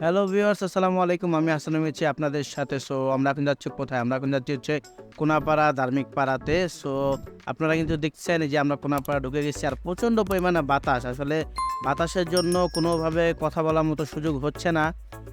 Hello viewers, আসসালামু আলাইকুম। আমি হাসান রয়েছি আপনাদের সাথে। আমরা এখন যাচ্ছি কোথায়? আমরা এখন যাচ্ছি হচ্ছে কোনাপাড়া ধার্মিক পাড়াতে। আপনারা কিন্তু দেখছেন যে আমরা কোনাপাড়া ঢুকে গেছি আর প্রচণ্ড পরিমাণে বাতাস। আসলে বাতাসের জন্য কোনোভাবে কথা বলার মতো সুযোগ হচ্ছে না।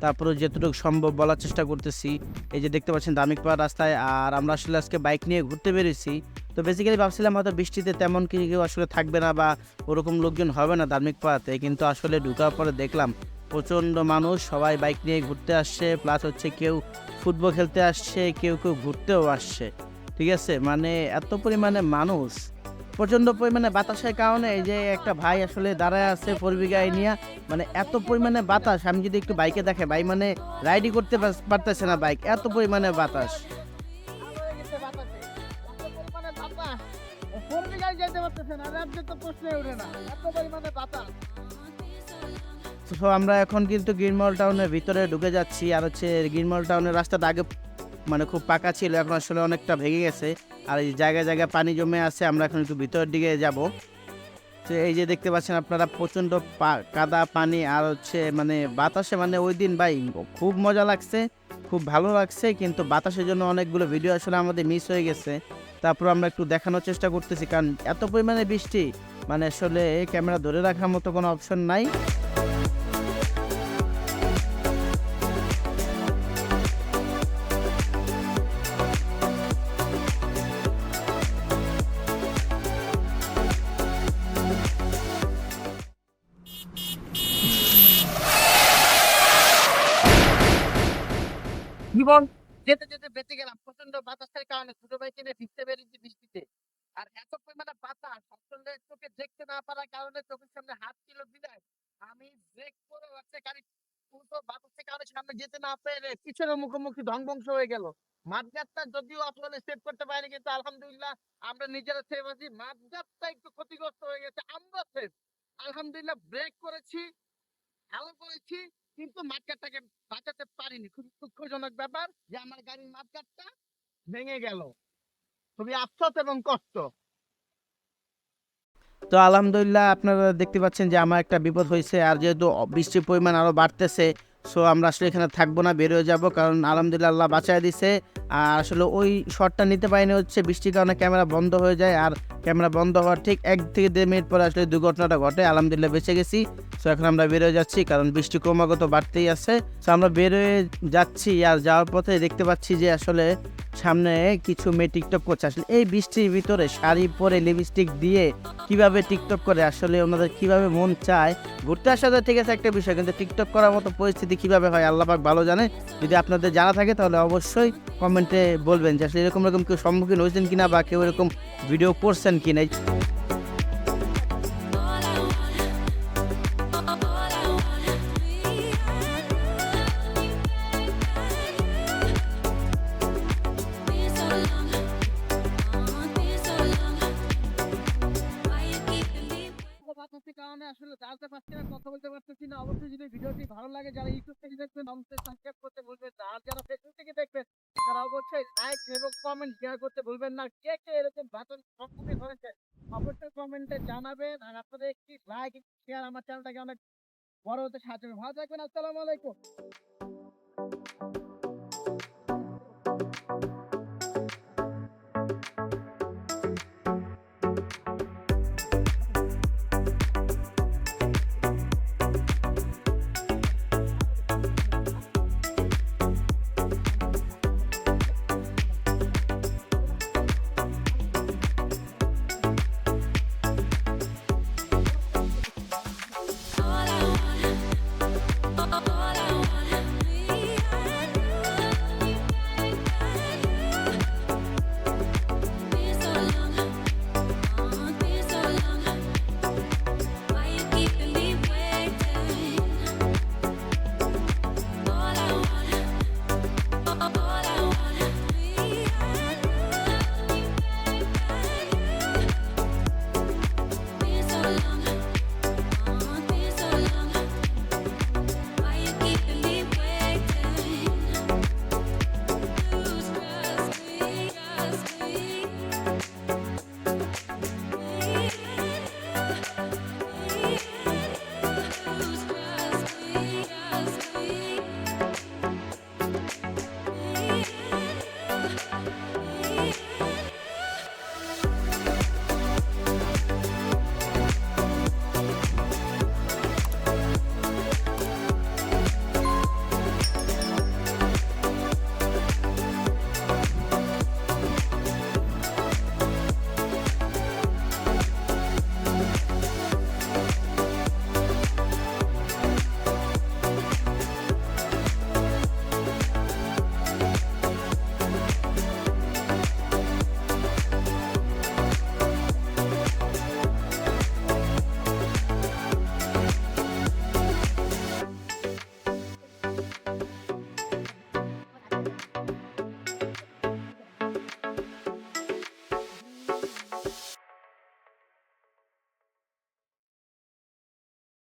তারপরে যতটুকু সম্ভব বলার চেষ্টা করতেছি। এই যে দেখতে পাচ্ছেন ধার্মিক পাড়া রাস্তায়, আর আমরা আসলে আজকে বাইক নিয়ে ঘুরতে বেরিয়েছি। তো বেসিক্যালি ভাবছিলাম হয়তো বৃষ্টিতে তেমন কেউ আসলে থাকবে না বা ওরকম লোকজন হবে না ধার্মিক পাড়াতে, কিন্তু আসলে ঢোকার পরে দেখলাম প্রচণ্ড মানুষ, সবাই বাইক নিয়ে ঘুরতে আসছে, প্লাস হচ্ছে কেউ ফুটবল খেলতে আসছে, কেউ ঘুরতেও আসছে। ঠিক আছে, মানে এত পরিমাণে মানুষ, প্রচণ্ড পরিমাণে বাতাসের কারণে এই যে একটা ভাই আসলে দাঁড়ায় আছে পরিবিগায় নিয়ে, মানে এত পরিমাণে বাতাস। আমি যদি একটু বাইকে দেখে, ভাই মানে রাইডই করতে পারতেছে না বাইক, এত পরিমাণে বাতাস। আমরা এখন কিন্তু গ্রিনমল টাউনের ভিতরে ঢুকে যাচ্ছি, আর হচ্ছে গ্রিনমল টাউনের রাস্তাটা আগে মানে খুব পাকা ছিল, এখন আসলে অনেকটা ভেঙে গেছে। আর এই জায়গায় জায়গায় পানি জমে আছে। আমরা এখন একটু ভিতরের দিকে যাব। তো এই যে দেখতে পাচ্ছেন আপনারা প্রচণ্ড কাদা পানি, আর হচ্ছে মানে বাতাসে, মানে ওই দিন ভাই খুব মজা লাগছে, খুব ভালো লাগছে, কিন্তু বাতাসের জন্য অনেকগুলো ভিডিও আসলে আমাদের মিস হয়ে গেছে। তারপর আমরা একটু দেখানোর চেষ্টা করতেছি, কারণ এত পরিমাণে বৃষ্টি, মানে আসলে ক্যামেরা ধরে রাখার মতো কোনো অপশন নাই। জীবন যেতে যেতে বেঁচে গেলাম প্রচন্ড বাতাসের কারণে। ছোট ভাই কিনে ভিজতে বেরিয়েছি বৃষ্টিতে। আর এত পরিমাণে বাতাস, আসলে চোখে দেখতে না পারার কারণে চোখের সামনে হাত ছিল বিদায় আমি ব্রেক করে হচ্ছে গাড়ি উল্টো বাতাসের কারণে সামনে যেতে না পেরে পিছনের মুখোমুখি ধ্বংস হয়ে গেল। মাঠঘাটটা যদিও আসলে সেভ করতে পারিনি, কিন্তু আলহামদুলিল্লাহ আমরা নিজেরা সেভ আছি। মাঠঘাটটা একটু ক্ষতিগ্রস্ত হয়ে গেছে, আমরা সেভ আলহামদুলিল্লাহ। ব্রেক করেছি, ভালো করেছি, কিন্তু মাঠঘাটটাকে বাঁচাতে পারিনি। খুব দুঃখজনক ব্যাপার যে আমার গাড়ির মাঠঘাটটা ভেঙে গেল। খুবই আফসোস এবং কষ্ট। তো আলহামদুলিল্লাহ আপনারা দেখতে পাচ্ছেন যে আমার একটা বিপদ হয়েছে, আর যেহেতু বৃষ্টির পরিমাণ আরও বাড়তেছে, আমরা আসলে এখানে থাকবো না, বেরিয়ে যাব, কারণ আলহামদুলিল্লাহ আল্লাহ বাঁচায় দিছে। আর আসলে ওই শটটা নিতে পারিনি হচ্ছে বৃষ্টির কারণে, ক্যামেরা বন্ধ হয়ে যায়। আর ক্যামেরা বন্ধ হওয়ার ঠিক 1 থেকে 1.5 মিনিট পরে আসলে দুর্ঘটনাটা ঘটে, আলহামদুলিল্লাহ বেঁচে গেছি। এখন আমরা বেরোয় যাচ্ছি, কারণ বৃষ্টি ক্রমাগত বাড়তেই আছে। আমরা বেরোয় যাচ্ছি, আর যাওয়ার পথে দেখতে পাচ্ছি যে আসলে সামনে কিছু মেয়ে টিকটক করছে। আসলে এই বৃষ্টির ভিতরে শাড়ি পরে লিপস্টিক দিয়ে কিভাবে টিকটক করে, আসলে ওনাদের কিভাবে মন চায়। ঘুরতে আসাটা ঠিক আছে একটা বিষয়, কিন্তু টিকটক করার মতো পরিস্থিতি কিভাবে হয় আল্লাহ পাক ভালো জানে। যদি আপনাদের জানা থাকে তাহলে অবশ্যই কমেন্টে বলবেন যে আসলে এরকম কেউ সম্মুখীন হয়েছেন কিনা, বা কেউ এরকম ভিডিও করছেন কিনা। বাতাসের কারণে আসলে চালাতে পারছি না, কথা বলতে পারতেছি না। অবশ্যই যদি ভিডিওটি ভালো লাগে, যারা ইউটিউব থেকে দেখবেন অবশ্যই সাবস্ক্রাইব করতে ভুলবেন না। আর যারা ফেসবুক থেকে দেখবেন তারা অবশ্যই লাইক এবং কমেন্ট শেয়ার করতে ভুলবেন না। কে কে এরকম বাতাস সম্মুখীন হয়েছে অবশ্যই কমেন্টে জানাবেন। আর আপনাদের একটি লাইক শেয়ার আমার চ্যানেলটাকে অনেক বড় হতে সাহায্য করবে। ভালো থাকবেন। আসসালামু আলাইকুম।